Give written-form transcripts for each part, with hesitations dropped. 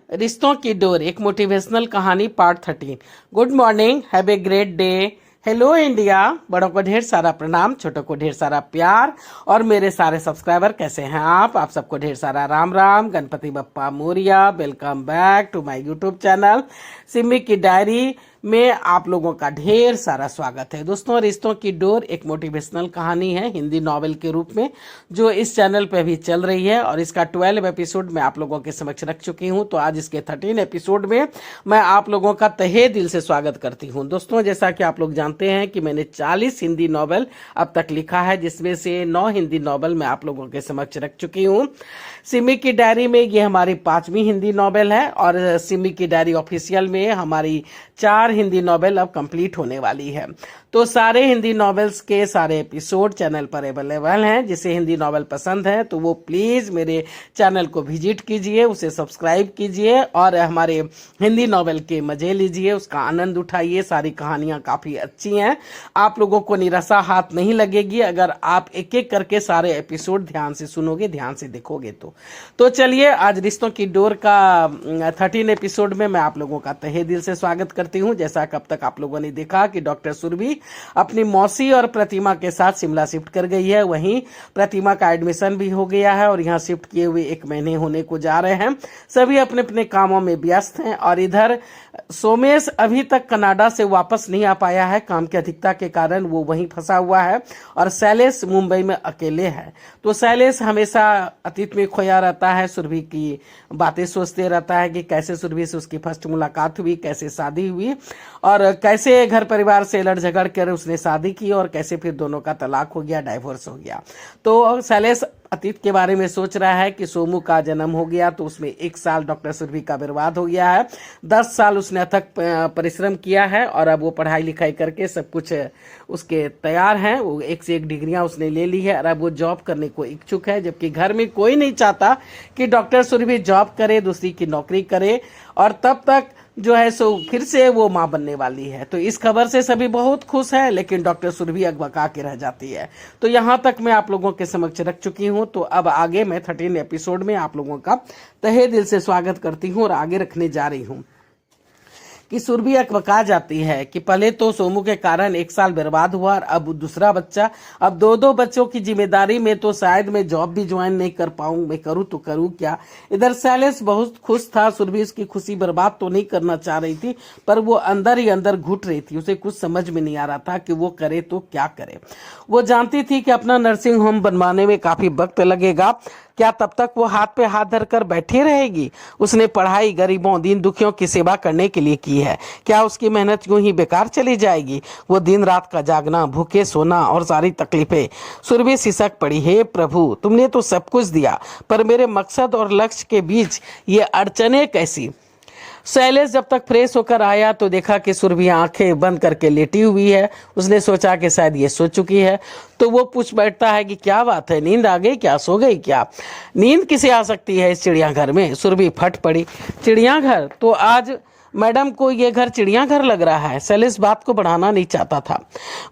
रिश्तों की डोर, एक मोटिवेशनल कहानी part 13। Good morning, have a great day. Hello India. बड़ों को ढेर सारा प्रणाम, छोटों को ढेर सारा प्यार, और मेरे सारे सब्सक्राइबर कैसे हैं आप सबको ढेर सारा Ram Ram, Ganpati Bappa Morya. Welcome back to my YouTube channel Simi की डायरी में आप लोगों का ढेर सारा स्वागत है। दोस्तों, रिश्तों की डोर एक मोटिवेशनल कहानी है हिंदी नॉवेल के रूप में, जो इस चैनल पे भी चल रही है, और इसका 12 एपिसोड मैं आप लोगों के समक्ष रख चुकी हूं। तो आज इसके 13 एपिसोड में मैं आप लोगों का तहे दिल से स्वागत करती हूं। दोस्तों, जैसा कि आप लोग जानते हैं कि मैंने 40 हिंदी नॉवेल अब तक लिखा है, जिसमें से 9 हिंदी नॉवेल मैं आप लोगों के समक्ष रख चुकी हूँ। सिमी की डायरी में ये हमारी 5वीं हिंदी नॉवेल है, और सिमी की डायरी ऑफिशियल में हमारी 4 हिंदी नॉवेल अब कंप्लीट होने वाली है। तो सारे हिंदी नॉवेल्स के सारे एपिसोड चैनल पर अवेलेबल हैं। जिसे हिंदी नॉवेल पसंद है तो वो प्लीज मेरे चैनल को विजिट कीजिए, उसे सब्सक्राइब कीजिए, और हमारे हिंदी नॉवेल के मजे लीजिए, उसका आनंद उठाइए। सारी कहानियां काफी अच्छी हैं, आप लोगों को निराशा हाथ नहीं लगेगी अगर आप एक एक करके सारे एपिसोड ध्यान से सुनोगे, ध्यान से देखोगे। तो चलिए, आज रिश्तों की डोर का 13 एपिसोड में मैं आप लोगों का तहे दिल से स्वागत करती हूँ। जैसा कब तक आप लोगों ने देखा कि डॉक्टर सुरभि अपनी मौसी और प्रतिमा के साथ शिमला शिफ्ट कर गई है, वहीं प्रतिमा का एडमिशन भी हो गया है, और यहाँ शिफ्ट किए हुए 1 महीने होने को जा रहे हैं। सभी अपने अपने कामों में व्यस्त हैं, और इधर सोमेश अभी तक कनाडा से वापस नहीं आ पाया है। काम की अधिकता के कारण वो वहीं फंसा हुआ है, और शैलेश मुंबई में अकेले है। तो शैलेश हमेशा अतीत में खोया रहता है, सुरभि की बातें सोचते रहता है कि कैसे सुरभि से उसकी फर्स्ट मुलाकात हुई, कैसे शादी हुई, और कैसे घर परिवार से लड़ झगड़ कर उसने शादी की, और कैसे फिर दोनों का तलाक हो गया, डाइवोर्स हो गया। तो शैलेश अतीत के बारे में सोच रहा है कि सोमू का जन्म हो गया तो उसमें 1 साल डॉक्टर सुरभि का बर्बाद हो गया है। 10 साल उसने अथक परिश्रम किया है, और अब वो पढ़ाई लिखाई करके सब कुछ उसके तैयार हैं। वो 1 से 1 डिग्रियां उसने ले ली है, और अब वो जॉब करने को इच्छुक है, जबकि घर में कोई नहीं चाहता कि डॉक्टर सुरभि जॉब करे, दूसरी की नौकरी करे, और तब तक जो है सो फिर से वो मां बनने वाली है। तो इस खबर से सभी बहुत खुश है, लेकिन डॉक्टर सुरभि अकबका के रह जाती है। तो यहाँ तक मैं आप लोगों के समक्ष रख चुकी हूँ। तो अब आगे मैं 13 एपिसोड में आप लोगों का तहे दिल से स्वागत करती हूँ, और आगे रखने जा रही हूँ कि सुरभि अकबका जाती है कि पहले तो सोमू के कारण 1 साल बर्बाद हुआ, और अब दूसरा बच्चा, अब 2 बच्चों की जिम्मेदारी में तो शायद मैं जॉब भी ज्वाइन नहीं कर पाऊं, मैं करूं तो करूं क्या। इधर शैलेश बहुत खुश था, सुरभि उसकी खुशी बर्बाद तो नहीं करना चाह रही थी, पर वो अंदर ही अंदर घुट रही थी। उसे कुछ समझ में नहीं आ रहा था कि वो करे तो क्या करे। वो जानती थी कि अपना नर्सिंग होम बनवाने में काफी वक्त लगेगा, क्या तब तक वो हाथ पे हाथ धरकर बैठी रहेगी। उसने पढ़ाई गरीबों दीन दुखियों की सेवा करने के लिए की है, क्या उसकी मेहनत यूं ही बेकार चली जाएगी। वो दिन रात का जागना, भूखे सोना, और सारी तकलीफें। सुरभि सिसक पड़ी, हे प्रभु तुमने तो सब कुछ दिया, पर मेरे मकसद और लक्ष्य के बीच ये अड़चने कैसी। शैलेश जब तक फ्रेश होकर आया तो देखा कि सुरभि आंखें बंद करके लेटी हुई है। उसने सोचा कि शायद ये सो चुकी है, तो वो पूछ बैठता है कि क्या बात है, नींद आ गई क्या, सो गई क्या। नींद किसे आ सकती है इस चिड़ियाघर में। सुरभि फट पड़ी, चिड़ियाघर तो आज मैडम को ये घर चिड़ियाघर लग रहा है। शैलेश बात को बढ़ाना नहीं चाहता था।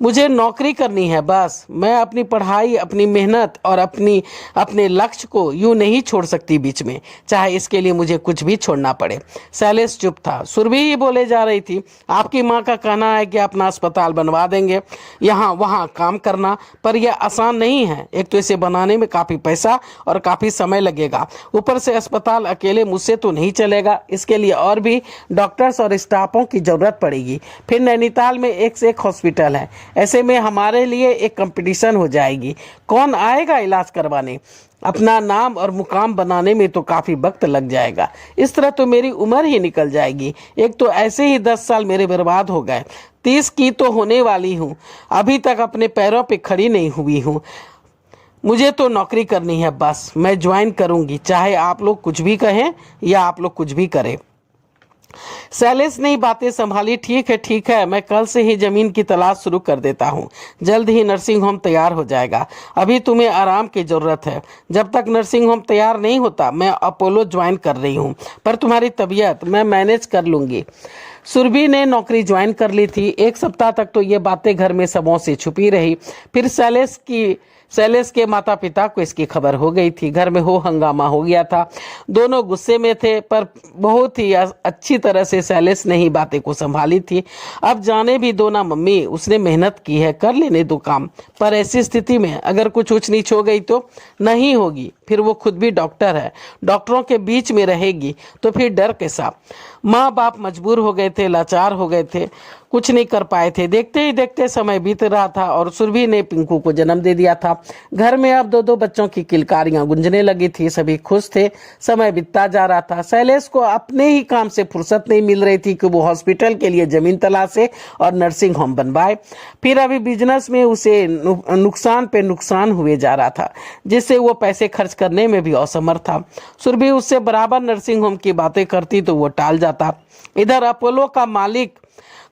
मुझे नौकरी करनी है बस, मैं अपनी पढ़ाई, अपनी मेहनत और अपने लक्ष्य को यूं नहीं छोड़ सकती बीच में, चाहे इसके लिए मुझे कुछ भी छोड़ना पड़े। शैलेश चुप था। सुरभि ही बोले जा रही थी, आपकी माँ का कहना है कि अपना अस्पताल बनवा देंगे, यहाँ वहाँ काम करना, पर यह आसान नहीं है। एक तो इसे बनाने में काफ़ी पैसा और काफ़ी समय लगेगा, ऊपर से अस्पताल अकेले मुझसे तो नहीं चलेगा, इसके लिए और भी डॉक्टर्स और स्टाफों की जरूरत पड़ेगी। फिर नैनीताल में 1 से 1 हॉस्पिटल है, ऐसे में हमारे लिए एक कंपटीशन हो जाएगी, कौन आएगा इलाज करवाने। अपना नाम और मुकाम बनाने में तो काफ़ी वक्त लग जाएगा, इस तरह तो मेरी उम्र ही निकल जाएगी। एक तो ऐसे ही 10 साल मेरे बर्बाद हो गए, 30 की तो होने वाली हूँ, अभी तक अपने पैरों पे खड़ी नहीं हुई हूँ। मुझे तो नौकरी करनी है बस, मैं ज्वाइन करूँगी, चाहे आप लोग कुछ भी कहें या आप लोग कुछ भी करें। शैलेश ने बातें संभाली, ठीक है, मैं कल से ही जमीन की तलाश शुरू कर देता हूँ, जल्द ही नर्सिंग होम तैयार हो जाएगा। अभी तुम्हें आराम की जरूरत है, जब तक नर्सिंग होम तैयार नहीं होता मैं अपोलो ज्वाइन कर रही हूँ, पर तुम्हारी तबीयत मैं मैनेज कर लूँगी। सुरभि ने नौकरी ज्वाइन कर ली थी। 1 सप्ताह तक तो ये बातें घर में सबों से छुपी रही। फिर शैलेश के माता पिता को इसकी खबर हो गई थी। घर में हो हंगामा हो गया था। दोनों गुस्से में थे, पर बहुत ही अच्छी तरह से शैलेश ने ही बातें को संभाली थी। अब जाने भी दो ना मम्मी, उसने मेहनत की है, कर लेने दो काम। पर ऐसी स्थिति में अगर कुछ ऊंच नीच हो गई तो नहीं होगी। फिर वो खुद भी डॉक्टर है, डॉक्टरों के बीच में रहेगी तो फिर डर कैसा। माँ बाप मजबूर हो गए थे, लाचार हो गए थे, कुछ नहीं कर पाए थे। देखते ही देखते समय बीत रहा था और सुरभि ने पिंकू को जन्म दे दिया था। घर में अब दो दो बच्चों की किलकारियां गूंजने लगी थी। सभी खुश थे। समय बीतता जा रहा था। शैलेश को अपने ही काम से फुर्सत नहीं मिल रही थी कि वो हॉस्पिटल के लिए जमीन तलाशे और नर्सिंग होम बनवाए। फिर अभी बिजनेस में उसे नुकसान पे नुकसान हुए जा रहा था, जिससे वो पैसे खर्च करने में भी असमर्थ था। सुरभि उससे बराबर नर्सिंग होम की बातें करती तो वो टाल जाता। इधर अपोलो का मालिक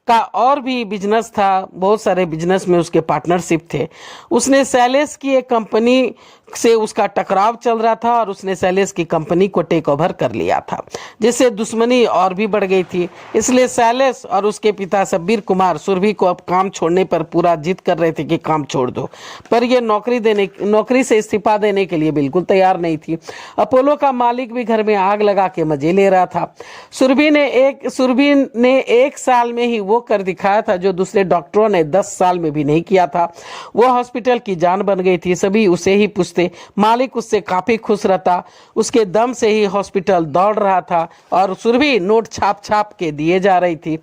का और भी बिजनेस था, बहुत सारे बिजनेस में उसके पार्टनरशिप थे। उसने शैलेश की एक कंपनी से उसका टकराव चल रहा था और उसने शैलेश की कंपनी को टेक ओवर कर लिया था, जिससे दुश्मनी और भी बढ़ गई थी। इसलिए शैलेश और उसके पिता शब्बीर कुमार सुरभि को अब काम छोड़ने पर पूरा जिद कर रहे थे कि काम छोड़ दो, पर यह नौकरी से इस्तीफा देने के लिए बिल्कुल तैयार नहीं थी। अपोलो का मालिक भी घर में आग लगा के मजे ले रहा था। सुरभि ने एक साल में ही वो कर दिखाया था जो दूसरे डॉक्टरों ने 10 साल में भी नहीं किया था। वो हॉस्पिटल की जान बन गई थी। सभी उसे ही पूछते, मालिक उससे काफी खुश रहता। उसके दम से ही हॉस्पिटल दौड़ रहा था और सुरभि नोट छाप छाप के दिए जा रही थी।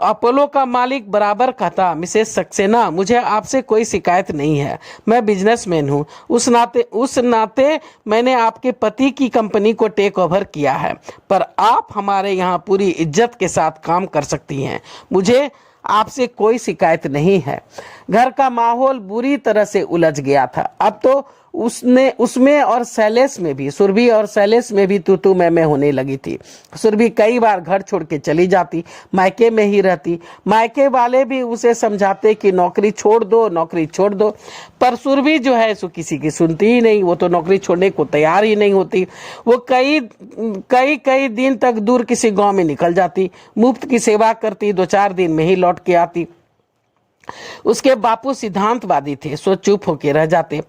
अपोलो का मालिक बराबर कहता, मिसेस सक्सेना, मुझे आपसे कोई शिकायत नहीं है, मैं बिजनेसमैन हूँ। उस नाते मैंने आपके पति की कंपनी को टेक ओवर किया है, पर आप हमारे यहाँ पूरी इज्जत के साथ काम कर सकती हैं। मुझे आपसे कोई शिकायत नहीं है। घर का माहौल बुरी तरह से उलझ गया था। अब तो उसमें और शैलेश में भी, सुरभि और शैलेश में भी तू मैं होने लगी थी। सुरभि कई बार घर छोड़ के चली जाती, मायके में ही रहती। मायके वाले भी उसे समझाते कि नौकरी छोड़ दो, नौकरी छोड़ दो, पर सुरभि जो है सो किसी की सुनती ही नहीं। वो तो नौकरी छोड़ने को तैयार ही नहीं होती। वो कई दिन तक दूर किसी गांव में निकल जाती, मुफ्त की सेवा करती, 2-4 दिन में ही लौट के आती। उसके बापू सिद्धांतवादी थे, सो चुप होके रह जाते।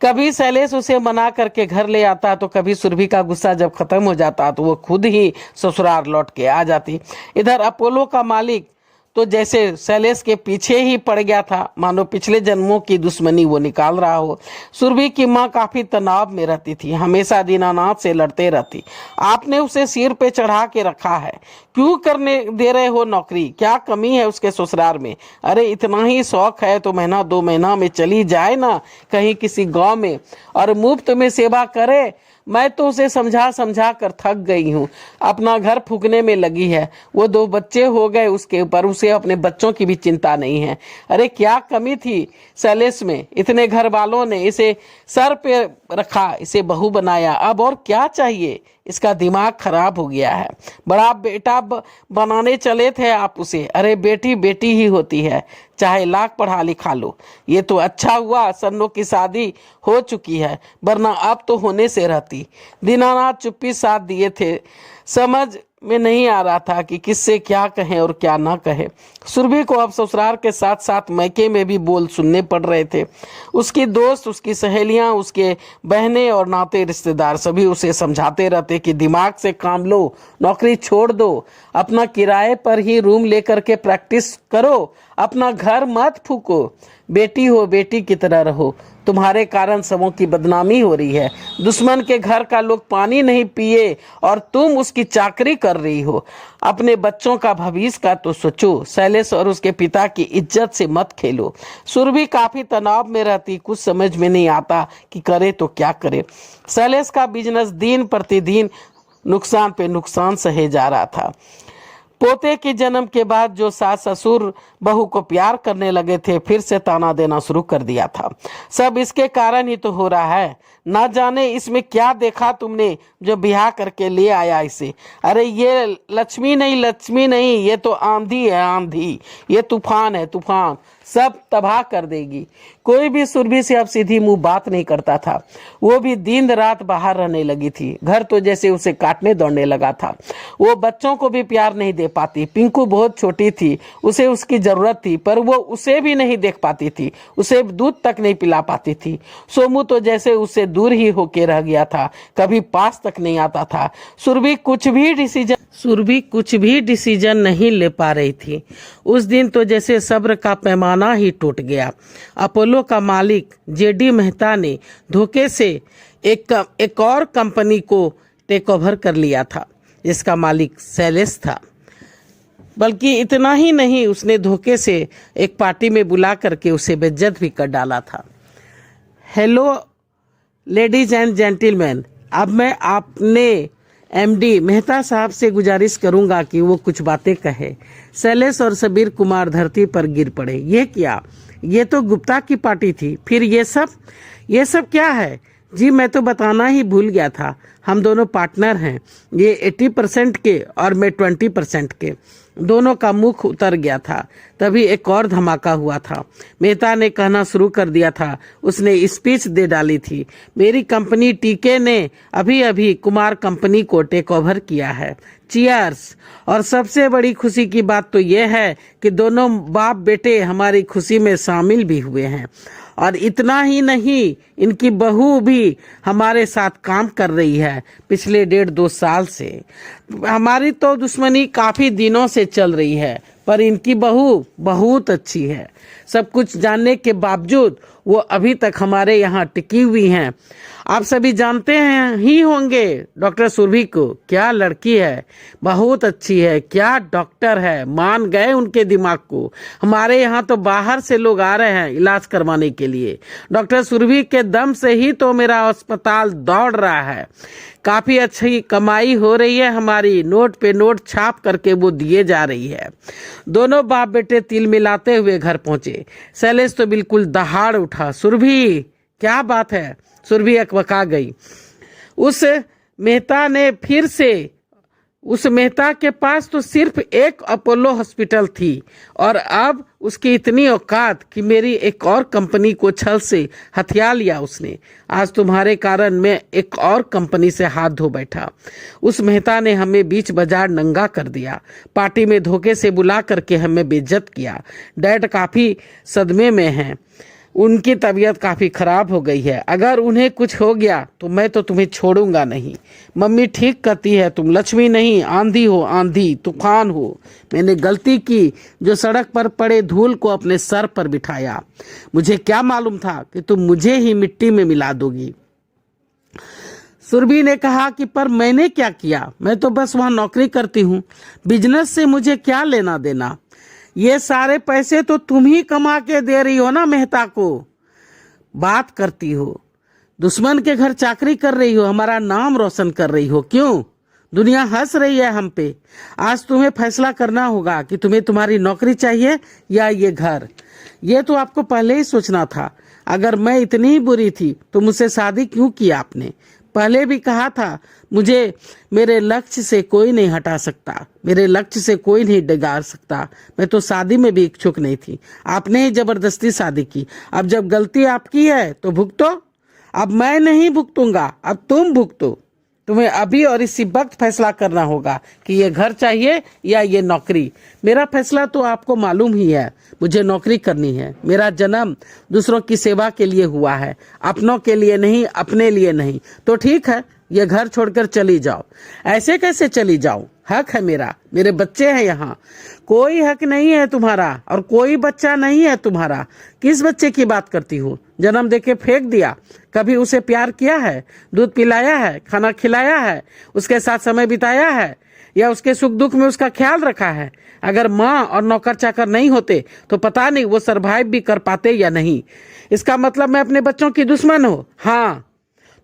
कभी शैलेश उसे मना करके घर ले आता तो कभी सुरभि का गुस्सा जब खत्म हो जाता तो वो खुद ही ससुराल लौट के आ जाती। इधर अपोलो का मालिक तो जैसे शैलेश के पीछे ही पड़ गया था, मानो पिछले जन्मों की दुश्मनी वो निकाल रहा हो। सुरभि की माँ काफी तनाव में रहती थी, हमेशा दीनानाथ से लड़ते रहती। आपने उसे सिर पे चढ़ा के रखा है, क्यों करने दे रहे हो नौकरी? क्या कमी है उसके ससुराल में? अरे इतना ही शौक है तो महीना 2 महीना में चली जाए ना कहीं किसी गांव में और मुफ्त में सेवा करे। मैं तो उसे समझा कर थक गई हूँ। अपना घर फूकने में लगी है। वो 2 बच्चे हो गए उसके ऊपर, उसे अपने बच्चों की भी चिंता नहीं है। अरे क्या कमी थी शैलेश में? इतने घर वालों ने इसे सर पे रखा, इसे बहू बनाया, अब और क्या चाहिए? इसका दिमाग खराब हो गया है। बड़ा बेटा बनाने चले थे आप उसे। अरे बेटी बेटी ही होती है, चाहे लाख पढ़ा लिखा लो। ये तो अच्छा हुआ सन्नो की शादी हो चुकी है, वरना अब तो होने से रहती। दीनानाथ चुप्पी साथ दिए थे। समझ में नहीं आ रहा था कि किससे क्या कहें और क्या ना कहे। सुरभि को अब ससुराल के साथ साथ मैके में भी बोल सुनने पड़ रहे थे। उसकी दोस्त, उसकी सहेलियां, उसके बहनें और नाते रिश्तेदार सभी उसे समझाते रहते कि दिमाग से काम लो, नौकरी छोड़ दो, अपना किराए पर ही रूम लेकर के प्रैक्टिस करो, अपना घर मत फूको, बेटी हो बेटी की तरह रहो। तुम्हारे कारण सबों की बदनामी हो रही है। दुश्मन के घर का लोग पानी नहीं पिए और तुम उसकी चाकरी कर रही हो। अपने बच्चों का भविष्य का तो सोचो। शैलेश और उसके पिता की इज्जत से मत खेलो। सुरभि काफी तनाव में रहती, कुछ समझ में नहीं आता कि करे तो क्या करे। शैलेश का बिजनेस दिन प्रतिदिन नुकसान पे नुकसान सहे जा रहा था। पोते के जन्म के बाद जो सास ससुर बहू को प्यार करने लगे थे, फिर से ताना देना शुरू कर दिया था। सब इसके कारण ही तो हो रहा है। ना जाने इसमें क्या देखा तुमने जो ब्याह करके ले आया इसे। अरे ये लक्ष्मी नहीं, ये तो आंधी है, आंधी, ये तूफान है, तूफान। सब तबाह कर देगी। कोई भी सुरभि से अब सीधी मुंह बात नहीं करता था। वो भी दिन रात बाहर रहने लगी थी। घर तो जैसे उसे काटने दौड़ने लगा था। वो बच्चों को भी प्यार नहीं दे पाती। पिंकू बहुत छोटी थी, उसे उसकी जरूरत थी, पर वो उसे भी नहीं देख पाती थी, उसे दूध तक नहीं पिला पाती थी। सोमू तो जैसे उससे दूर ही होके रह गया था, कभी पास तक नहीं आता था। सुरभि कुछ भी डिसीजन नहीं ले पा रही थी। उस दिन तो जैसे सब्र का पैमाना ही टूट गया। अपोलो का मालिक जेडी मेहता ने धोखे से एक और कंपनी को टेक ओवर कर लिया था, जिसका मालिक शैलेश था। बल्कि इतना ही नहीं, उसने धोखे से एक पार्टी में बुला करके उसे बेइज्जत भी कर डाला था। हेलो लेडीज एंड जेंटलमैन, अब मैं अपने एमडी मेहता साहब से गुजारिश करूंगा कि वो कुछ बातें कहे। शैलेश और सबीर कुमार धरती पर गिर पड़े। ये क्या? ये तो गुप्ता की पार्टी थी। फिर ये सब क्या है? जी मैं तो बताना ही भूल गया था, हम दोनों पार्टनर हैं। ये 80% के और मैं 20% के। दोनों का मुख उतर गया था। तभी एक और धमाका हुआ था। मेहता ने कहना शुरू कर दिया था। उसने स्पीच दे डाली थी। मेरी कंपनी टीके ने अभी अभी कुमार कंपनी को टेक ओवर किया है। चीयर्स। और सबसे बड़ी खुशी की बात तो यह है कि दोनों बाप बेटे हमारी खुशी में शामिल भी हुए हैं। और इतना ही नहीं, इनकी बहू भी हमारे साथ काम कर रही है पिछले 1.5-2 साल से। हमारी तो दुश्मनी काफी दिनों से चल रही है, पर इनकी बहू बहुत अच्छी है। सब कुछ जानने के बावजूद वो अभी तक हमारे यहाँ टिकी हुई हैं। आप सभी जानते हैं ही होंगे डॉक्टर सुरभि को। क्या लड़की है, बहुत अच्छी है, क्या डॉक्टर है, मान गए उनके दिमाग को। हमारे यहाँ तो बाहर से लोग आ रहे हैं इलाज करवाने के लिए। डॉक्टर सुरभि के दम से ही तो मेरा अस्पताल दौड़ रहा है। काफी अच्छी कमाई हो रही है हमारी, नोट पे नोट छाप करके वो दिए जा रही है। दोनों बाप बेटे तिल मिलाते हुए घर पहुंचे। शैलेश तो बिल्कुल दहाड़ उठा। सुरभि, क्या बात है? सुरभि अकबका गई। उस मेहता के पास तो सिर्फ एक अपोलो हॉस्पिटल थी, और अब उसकी इतनी औकात कि मेरी एक और कंपनी को छल से हथिया लिया उसने। आज तुम्हारे कारण मैं एक और कंपनी से हाथ धो बैठा। उस मेहता ने हमें बीच बाजार नंगा कर दिया। पार्टी में धोखे से बुला करके हमें बेइज्जत किया। डैड काफी सदमे में हैं। उनकी तबीयत काफ़ी ख़राब हो गई है। अगर उन्हें कुछ हो गया तो मैं तो तुम्हें छोड़ूंगा नहीं। मम्मी ठीक कहती है, तुम लक्ष्मी नहीं आंधी हो, आंधी तूफान हो। मैंने गलती की जो सड़क पर पड़े धूल को अपने सर पर बिठाया। मुझे क्या मालूम था कि तुम मुझे ही मिट्टी में मिला दोगी। सुरभि ने कहा कि पर मैंने क्या किया? मैं तो बस वहाँ नौकरी करती हूँ, बिजनेस से मुझे क्या लेना देना। ये सारे पैसे तो तुम ही कमा के दे रही हो ना मेहता को। बात करती हो, दुश्मन के घर चाकरी कर रही हो, हमारा नाम रोशन कर रही हो। क्यों? दुनिया हंस रही है हम पे। आज तुम्हें फैसला करना होगा कि तुम्हें तुम्हारी नौकरी चाहिए या ये घर। ये तो आपको पहले ही सोचना था। अगर मैं इतनी ही बुरी थी तो मुझसे शादी क्यों की आपने? पहले भी कहा था, मुझे मेरे लक्ष्य से कोई नहीं हटा सकता, मेरे लक्ष्य से कोई नहीं डिगाड़ सकता। मैं तो शादी में भी इच्छुक नहीं थी, आपने ही जबरदस्ती शादी की। अब जब गलती आपकी है तो भुगतो। अब मैं नहीं भुगतूंगा, अब तुम भुगतो। तुम्हें अभी और इसी वक्त फैसला करना होगा कि ये घर चाहिए या ये नौकरी। मेरा फैसला तो आपको मालूम ही है, मुझे नौकरी करनी है। मेरा जन्म दूसरों की सेवा के लिए हुआ है, अपनों के लिए नहीं, अपने लिए नहीं। तो ठीक है, ये घर छोड़कर चली जाओ। ऐसे कैसे चली जाऊं? हक है मेरा, मेरे बच्चे हैं यहाँ। कोई हक नहीं है तुम्हारा और कोई बच्चा नहीं है तुम्हारा। किस बच्चे की बात करती हो? जन्म देके फेंक दिया? कभी उसे प्यार किया है, दूध पिलाया है, खाना खिलाया है, उसके साथ समय बिताया है, या उसके सुख दुख में उसका ख्याल रखा है? अगर माँ और नौकर चाकर नहीं होते तो पता नहीं वो सरवाइव भी कर पाते या नहीं। इसका मतलब मैं अपने बच्चों की दुश्मन हो? हाँ,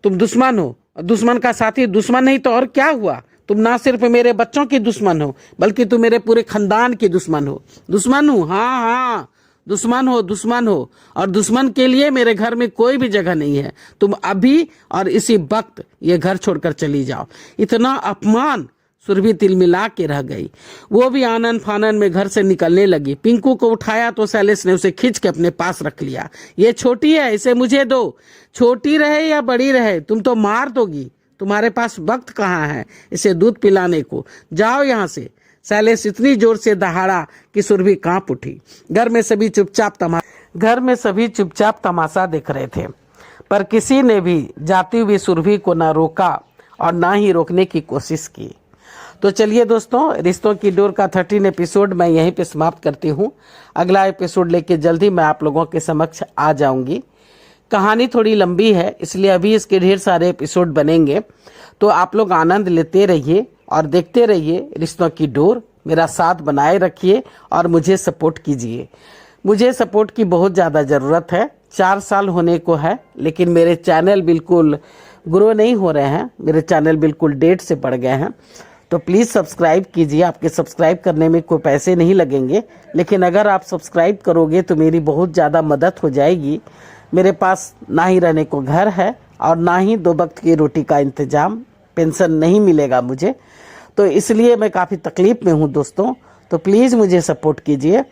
तुम दुश्मन हो। दुश्मन का साथी दुश्मन नहीं तो और क्या हुआ? तुम ना सिर्फ मेरे बच्चों की दुश्मन हो, बल्कि तुम मेरे पूरे खानदान की दुश्मन हो। दुश्मन हूँ, हाँ, दुश्मन हो। और दुश्मन के लिए मेरे घर में कोई भी जगह नहीं है। तुम अभी और इसी वक्त ये घर छोड़कर चली जाओ। इतना अपमान सुरभि तिलमिला के रह गई। वो भी आनन फानन में घर से निकलने लगी। पिंकू को उठाया तो शैलेश ने उसे खींच के अपने पास रख लिया। ये छोटी है, इसे मुझे दो। छोटी रहे या बड़ी रहे, तुम तो मार दोगी। तुम्हारे पास वक्त कहाँ है इसे दूध पिलाने को? जाओ यहाँ से। शैलेश इतनी जोर से दहाड़ा कि सुरभि कांप उठी। घर में सभी चुपचाप तमाशा देख रहे थे, पर किसी ने भी जाती हुई सुरभि को ना रोका और ना ही रोकने की कोशिश की। तो चलिए दोस्तों, रिश्तों की डोर का 13 एपिसोड मैं यहीं पे समाप्त करती हूँ। अगला एपिसोड लेके जल्दी मैं आप लोगों के समक्ष आ जाऊंगी। कहानी थोड़ी लंबी है, इसलिए अभी इसके ढेर सारे एपिसोड बनेंगे, तो आप लोग आनंद लेते रहिए और देखते रहिए रिश्तों की डोर। मेरा साथ बनाए रखिए और मुझे सपोर्ट कीजिए। मुझे सपोर्ट की बहुत ज़्यादा ज़रूरत है। 4 साल होने को है, लेकिन मेरे चैनल बिल्कुल ग्रो नहीं हो रहे हैं। मेरे चैनल बिल्कुल डेट से पड़ गए हैं। तो प्लीज़ सब्सक्राइब कीजिए। आपके सब्सक्राइब करने में कोई पैसे नहीं लगेंगे, लेकिन अगर आप सब्सक्राइब करोगे तो मेरी बहुत ज़्यादा मदद हो जाएगी। मेरे पास ना ही रहने को घर है और ना ही 2 वक्त की रोटी का इंतजाम, पेंशन नहीं मिलेगा मुझे, तो इसलिए मैं काफ़ी तकलीफ़ में हूँ दोस्तों। तो प्लीज़ मुझे सपोर्ट कीजिए,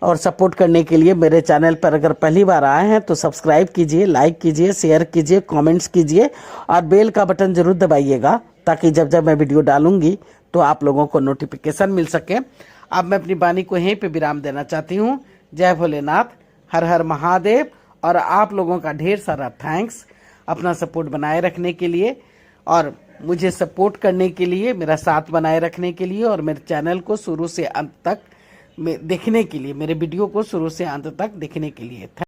और सपोर्ट करने के लिए मेरे चैनल पर अगर पहली बार आए हैं तो सब्सक्राइब कीजिए, लाइक कीजिए, शेयर कीजिए, कमेंट्स कीजिए और बेल का बटन ज़रूर दबाइएगा, ताकि जब जब मैं वीडियो डालूंगी तो आप लोगों को नोटिफिकेशन मिल सके। अब मैं अपनी वाणी को यहीं पे विराम देना चाहती हूँ। जय भोलेनाथ, हर हर महादेव। और आप लोगों का ढेर सारा थैंक्स अपना सपोर्ट बनाए रखने के लिए, और मुझे सपोर्ट करने के लिए, मेरा साथ बनाए रखने के लिए, और मेरे चैनल को शुरू से अंत तक देखने के लिए, मेरे वीडियो को शुरू से अंत तक देखने के लिए।